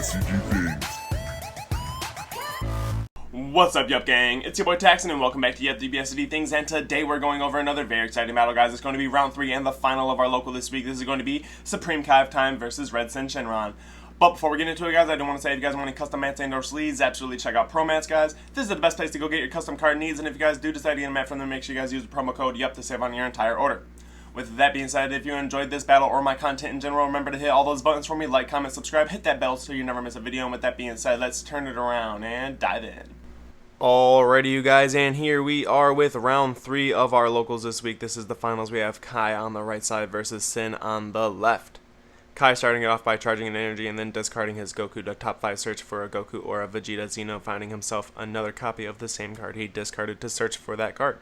DBSCG things. What's up, Yuhp gang? It's your boy Taxon, and welcome back to Yuhp DBSCG Things. And today we're going over another very exciting battle, guys. It's going to be round 3 and the final of our local this week. This is going to be Supreme Kai time versus Red Sin Shinron. But before we get into it, guys, I do want to say if you guys want any custom mats and or sleeves, absolutely check out Promats, guys. This is the best place to go get your custom card needs, and if you guys do decide to get a mat from them, make sure you guys use the promo code Yuhp to save on your entire order. With that being said, if you enjoyed this battle or my content in general, remember to hit all those buttons for me, like, comment, subscribe, hit that bell so you never miss a video. And with that being said, let's turn it around and dive in. Alrighty, you guys, and here we are with round 3 of our locals this week. This is the finals. We have Kai on the right side versus Sin on the left. Kai starting it off by charging an energy and then discarding his Goku to top 5 search for a Goku or a Vegeta Xeno, finding himself another copy of the same card he discarded to search for that card.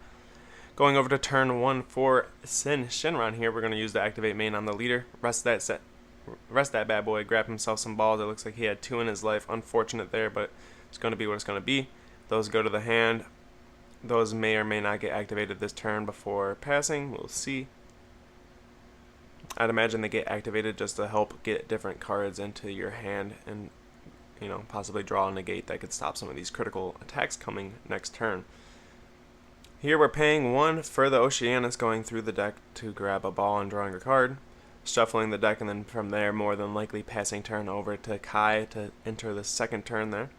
Going over to turn 1 for Sin Shinron here, we're going to use the activate main on the leader. Rest that bad boy, grab himself some balls. It looks like he had 2 in his life. Unfortunate there, but it's going to be what it's going to be. Those go to the hand. Those may or may not get activated this turn before passing. We'll see. I'd imagine they get activated just to help get different cards into your hand and, you know, possibly draw a negate that could stop some of these critical attacks coming next turn. Here we're paying 1 for the Oceanus, going through the deck to grab a ball and drawing a card, shuffling the deck, and then from there more than likely passing turn over to Kai to enter the second turn there.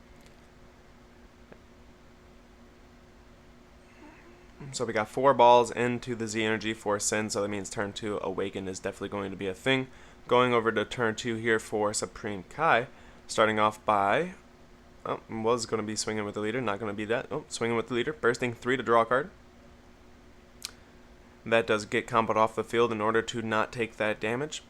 So we got 4 balls into the Z energy for Sin, so that means turn 2 Awaken is definitely going to be a thing. Going over to turn 2 here for Supreme Kai, starting off by, was going to be swinging with the leader, not going to be that. Swinging with the leader, bursting 3 to draw a card. That does get comboed off the field in order to not take that damage.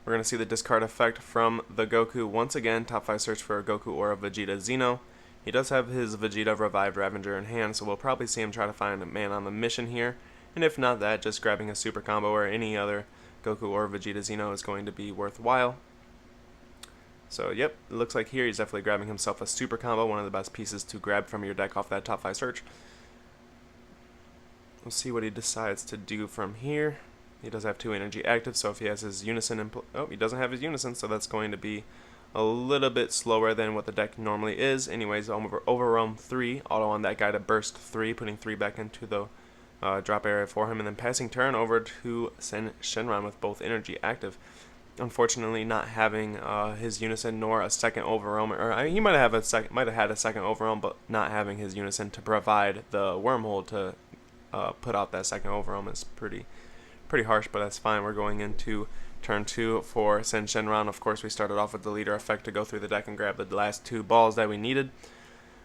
We're going to see the discard effect from the Goku once again. Top 5 search for a Goku or a Vegeta Xeno. He does have his Vegeta Revived Ravager in hand, so we'll probably see him try to find a man on the mission here. And if not that, just grabbing a super combo or any other Goku or Vegeta Xeno is going to be worthwhile. So yep, it looks like here he's definitely grabbing himself a super combo, one of the best pieces to grab from your deck off that top 5 search. We'll see what he decides to do from here. He does have 2 energy active, so if he has his Unison, he doesn't have his Unison, so that's going to be a little bit slower than what the deck normally is. Anyways, overwhelm 3, auto on that guy to burst 3, putting 3 back into the drop area for him, and then passing turn over to Sin Shinron with both energy active. Unfortunately, not having his Unison nor a second overwhelm, or he might have had a second overwhelm, but not having his Unison to provide the wormhole to put out that second overwhelm is pretty harsh, but that's fine. We're going into turn 2 for Sin Shinron. Of course, we started off with the leader effect to go through the deck and grab the last 2 balls that we needed.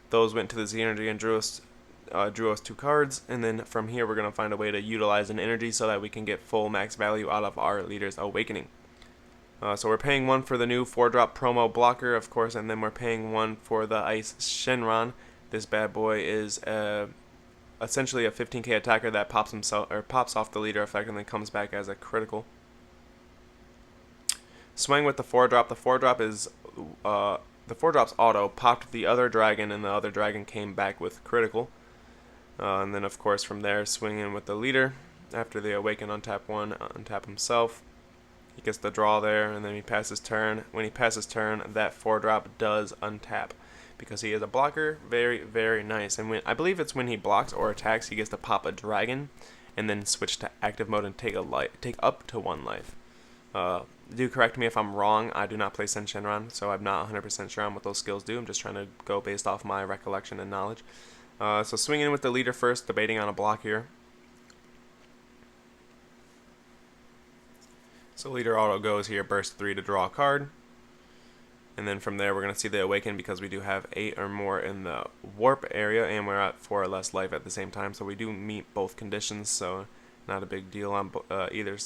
Those went to the Z energy and drew us 2 cards, and then from here we're going to find a way to utilize an energy so that we can get full max value out of our leader's Awakening. So we're paying 1 for the new 4-drop promo blocker, of course, and then we're paying 1 for the Ice Shinron. This bad boy is essentially a 15k attacker that pops off the leader effect and then comes back as a critical. Swing with the 4-drop. The 4-drop is the 4-drop's auto popped the other dragon, and the other dragon came back with critical. And then of course from there, swinging with the leader after the Awaken, untap 1, untap himself. He gets the draw there, and then he passes turn. When he passes turn, that 4-drop does untap because he is a blocker. Very, very nice. And I believe it's when he blocks or attacks, he gets to pop a dragon and then switch to active mode and take up to 1 life. Do correct me if I'm wrong. I do not play Sin Shinron, so I'm not 100% sure on what those skills do. I'm just trying to go based off my recollection and knowledge. So swinging with the leader first, debating on a block here. So leader auto goes here, burst 3 to draw a card. And then from there we're going to see the Awaken because we do have 8 or more in the warp area, and we're at 4 or less life at the same time. So we do meet both conditions, so not a big deal on either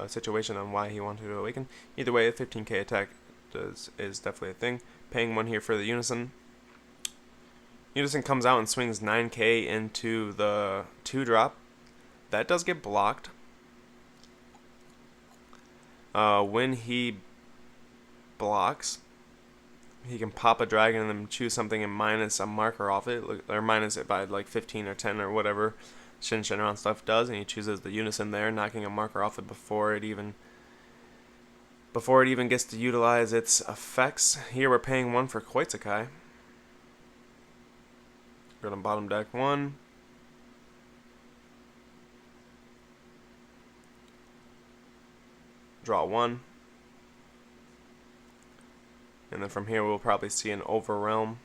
situation on why he wanted to Awaken. Either way, a 15k attack is definitely a thing. Paying 1 here for the Unison. Unison comes out and swings 9k into the 2-drop. That does get blocked. When he blocks, he can pop a dragon and then choose something and minus a marker off it, or minus it by like 15 or 10 or whatever. Shenron stuff does, and he chooses the Unison there, knocking a marker off it before it even gets to utilize its effects. Here we're paying 1 for Koitsukai. Go to bottom deck 1. Draw 1. And then from here we'll probably see an Overrealm.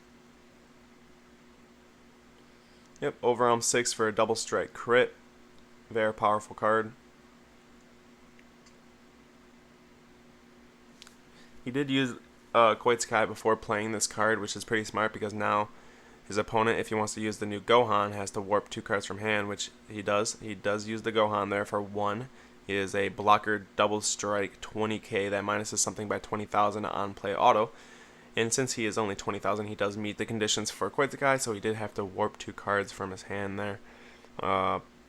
Yep, Overrealm 6 for a double strike crit. Very powerful card. He did use Koitsukai before playing this card, which is pretty smart because now his opponent, if he wants to use the new Gohan, has to warp 2 cards from hand, which he does. He does use the Gohan there for 1. He is a blocker double strike 20k that minuses something by 20,000 on play auto. And since he is only 20,000, he does meet the conditions for Koitsukai, so he did have to warp 2 cards from his hand there.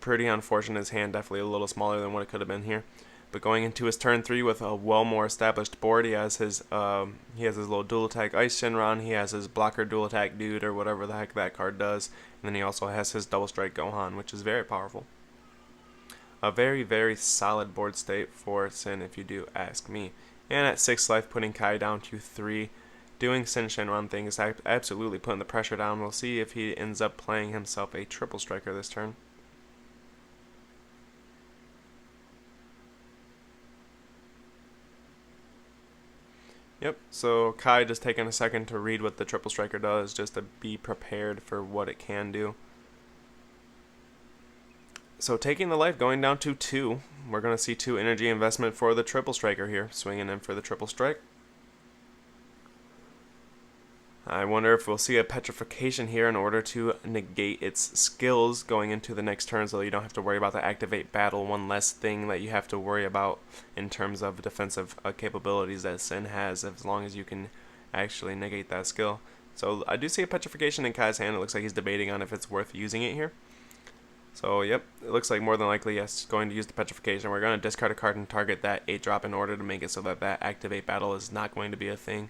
Pretty unfortunate. His hand definitely a little smaller than what it could have been here. But going into his turn 3 with a well more established board, he has his little dual attack Ice Shenron, he has his blocker dual attack dude or whatever the heck that card does, and then he also has his double strike Gohan, which is very powerful. A very, very solid board state for Sin, if you do ask me. And at 6 life, putting Kai down to 3, doing Sin Shenron things, absolutely putting the pressure down. We'll see if he ends up playing himself a triple striker this turn. Yep, so Kai just taking a second to read what the triple striker does, just to be prepared for what it can do. So taking the life, going down to 2. We're going to see 2 energy investment for the triple striker here, swinging in for the triple strike. I wonder if we'll see a petrification here in order to negate its skills going into the next turn, so you don't have to worry about the activate battle, one less thing that you have to worry about in terms of defensive capabilities that Sin has, as long as you can actually negate that skill. So I do see a petrification in Kai's hand. It looks like he's debating on if it's worth using it here. So yep, it looks like more than likely yes, going to use the petrification. We're going to discard a card and target that 8-drop in order to make it so that that activate battle is not going to be a thing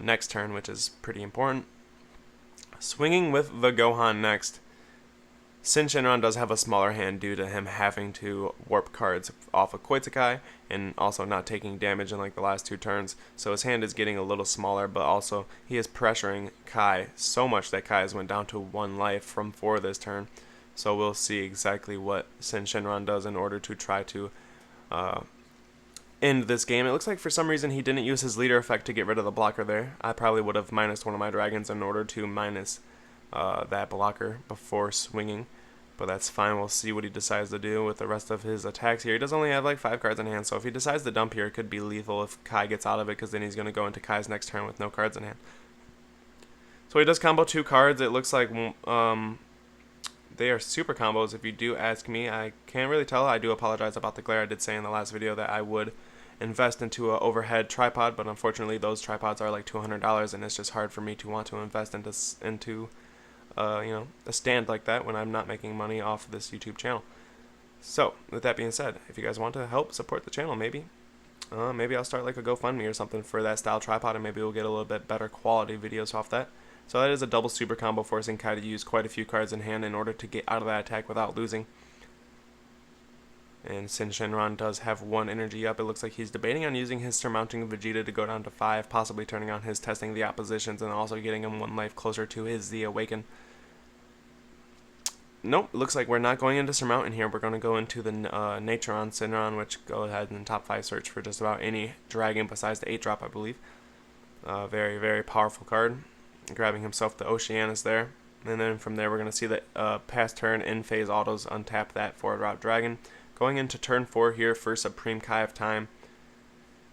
next turn, which is pretty important. Swinging with the Gohan next. Sin Shenron does have a smaller hand due to him having to warp cards off of Koitsukai and also not taking damage in like the last 2 turns. So his hand is getting a little smaller, but also he is pressuring Kai so much that Kai has went down to 1 life from 4 this turn. So we'll see exactly what Sin Shenron does in order to try to end this game. It looks like for some reason he didn't use his leader effect to get rid of the blocker there. I probably would have minused one of my dragons in order to minus that blocker before swinging. But that's fine. We'll see what he decides to do with the rest of his attacks here. He does only have like 5 cards in hand, so if he decides to dump here, it could be lethal if Kai gets out of it, because then he's going to go into Kai's next turn with no cards in hand. So he does combo 2 cards. It looks like they are super combos, if you do ask me. I can't really tell. I do apologize about the glare. I did say in the last video that I would invest into an overhead tripod, but unfortunately those tripods are like $200, and it's just hard for me to want to invest into a stand like that when I'm not making money off of this YouTube channel. So with that being said, if you guys want to help support the channel, maybe I'll start like a GoFundMe or something for that style tripod, and maybe we'll get a little bit better quality videos off that. So that is a double super combo, forcing Kai to use quite a few cards in hand in order to get out of that attack without losing. And Sin Shenron does have 1 energy up. It looks like he's debating on using his Surmounting Vegeta to go down to 5, possibly turning on his Testing the Oppositions and also getting him 1 life closer to his The Awaken. Nope, looks like we're not going into Surmounting here. We're going to go into the Naturon Shenron, which go ahead and top 5 search for just about any dragon besides the 8-drop, I believe. Very, very powerful card. Grabbing himself the Oceanus there. And then from there we're going to see that past turn in phase autos untap that 4-drop dragon. Going into turn 4 here for Supreme Kai of Time.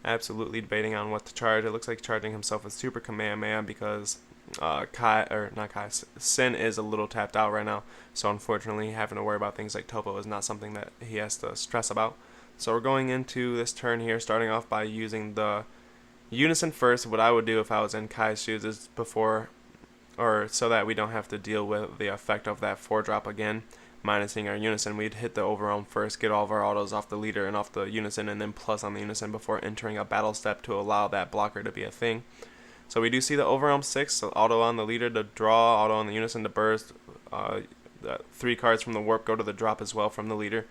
Absolutely debating on what to charge. It looks like charging himself with Super Kamehameha because Sin is a little tapped out right now. So unfortunately having to worry about things like Topo is not something that he has to stress about. So we're going into this turn here, starting off by using the Unison first. What I would do if I was in Kai's shoes is so that we don't have to deal with the effect of that 4-drop again, minusing our Unison, we'd hit the Overrealm first, get all of our autos off the leader and off the Unison, and then plus on the Unison before entering a battle step to allow that blocker to be a thing. So we do see the Overrealm 6, so auto on the leader to draw, auto on the Unison to burst, The 3 cards from the warp go to the drop as well from the leader.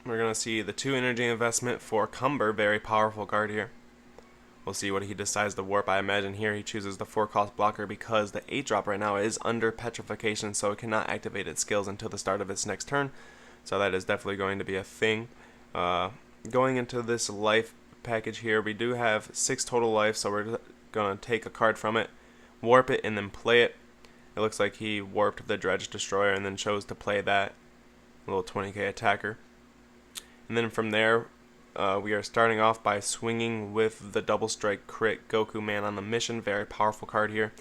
We're going to see the 2 energy investment for Cumber, very powerful card here. We'll see what he decides to warp. I imagine here he chooses the 4-cost blocker because the 8-drop right now is under petrification, so it cannot activate its skills until the start of its next turn. So that is definitely going to be a thing. Going into this life package here, we do have 6 total life, so we're going to take a card from it, warp it, and then play it. It looks like he warped the Dredge Destroyer and then chose to play that little 20k attacker. And then from there, we are starting off by swinging with the double strike crit Goku Man on the mission. Very powerful card here.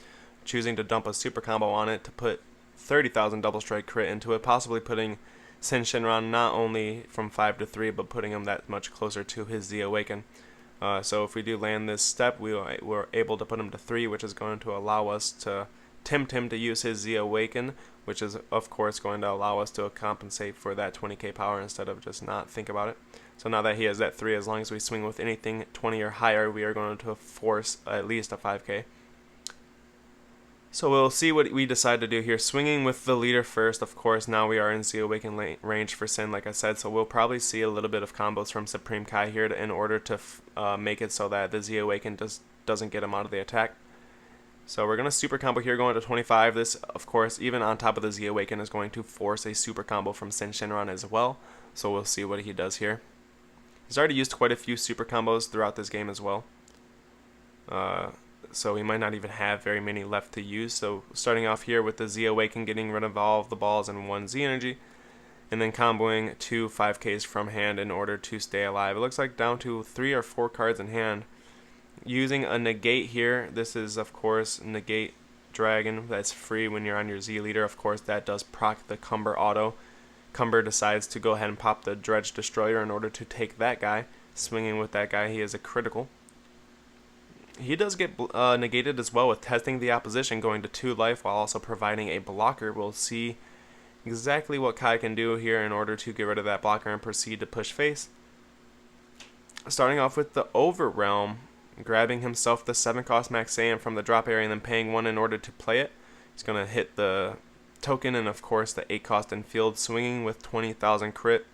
Choosing to dump a super combo on it to put 30,000 double strike crit into it, possibly putting Sen Shenron not only from 5 to 3, but putting him that much closer to his Z Awaken. So if we do land this step, we're able to put him to 3, which is going to allow us to tempt him to use his Z Awaken, which is of course going to allow us to compensate for that 20k power instead of just not think about it. So now that he has that 3, as long as we swing with anything 20 or higher, we are going to force at least a 5k. So we'll see what we decide to do here. Swinging with the leader first, of course. Now we are in Z Awaken range for Sin, like I said, so we'll probably see a little bit of combos from Supreme Kai here in order to make it so that the Z Awaken doesn't get him out of the attack. So we're going to super combo here going to 25. This, of course, even on top of the Z Awaken, is going to force a super combo from Sen Shenron as well. So we'll see what he does here. He's already used quite a few super combos throughout this game as well. So he might not even have very many left to use. So starting off here with the Z Awaken, getting rid of all of the balls and 1 Z energy, and then comboing 2 5Ks from hand in order to stay alive. It looks like down to 3 or 4 cards in hand. Using a negate here, this is of course negate dragon. That's free when you're on your Z leader. Of course that does proc the Cumber auto. Cumber decides to go ahead and pop the Dredge Destroyer in order to take that guy. Swinging with that guy, he is a critical. He does get negated as well with testing the opposition, going to 2 life while also providing a blocker. We'll see exactly what Kai can do here in order to get rid of that blocker and proceed to push face. Starting off with the Overrealm, grabbing himself the 7-cost Max Saiyan from the drop area and then paying 1 in order to play it. He's going to hit the token and of course the 8-cost in field, swinging with 20,000 crit,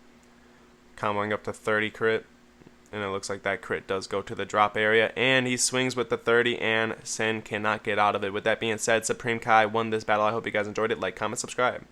comboing up to 30 crit. And it looks like that crit does go to the drop area. And he swings with the 30, and Sen cannot get out of it. With that being said, Supreme Kai won this battle. I hope you guys enjoyed it. Like, comment, subscribe.